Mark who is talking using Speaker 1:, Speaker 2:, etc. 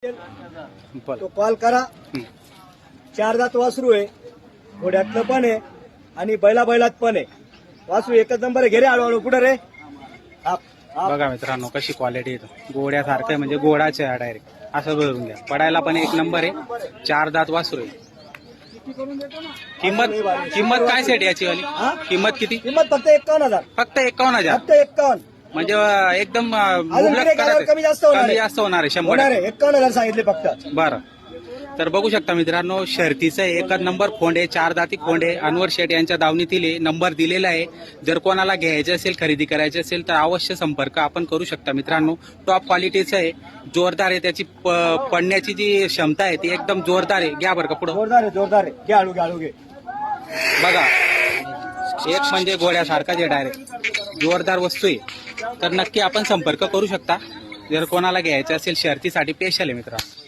Speaker 1: तो कॉल करा. चार दात वासरू आहे, घोड्यातलं पण आहे आणि बैलात पण आहे. वासरू एकच नंबर आहे. घेरे हळूहळू कुठं रे.
Speaker 2: बघा मित्रांनो कशी क्वालिटी आहे, गोड्यासारखं आहे, म्हणजे गोडाचे आहे डायरेक्ट. असं बघून घ्या, पडायला पण एक नंबर आहे. चार दात वासरू आहे. किंमत काय सेट याची वाली किंमत किती?
Speaker 1: किंमत फक्त 51,000.
Speaker 2: फक्त 51,000.
Speaker 1: फक्त 51.
Speaker 2: म्हणजे एकदम
Speaker 1: अजून गिऱ्हाईक आल्यावर कमी जास्त होणार आहे.
Speaker 2: जास्त होणार आहे 100.
Speaker 1: होणार आहे. 51,000 सांगितले फक्त.
Speaker 2: बरं, तर बघू शकता मित्रांनो, शर्तीचं एकच नंबर खोंड आहे, चार दाती खोंड आहे. अनवर शेठ यांच्या दावणीतील नंबर दिलेला आहे. जर कोणाला घ्यायचे असेल, खरेदी करायची असेल तर अवश्य संपर्क आपण करू शकता मित्रांनो. टॉप क्वालिटीचं आहे, जोरदार आहे. त्याची पडण्याची जी क्षमता आहे ती एकदम जोरदार आहे. घ्या बरं का पुढं.
Speaker 1: जोरदार आहे, जोरदार आहे. घे हळू घे.
Speaker 2: बघा, एक म्हणजे घोड्यासारखा जे डायरेक्ट जोरदार वस्तू आहे. तर नक्की आपण संपर्क करू शकता जर कोणाला घ्यायचे असेल. शर्तीसाठी स्पेशल आहे मित्रांनो.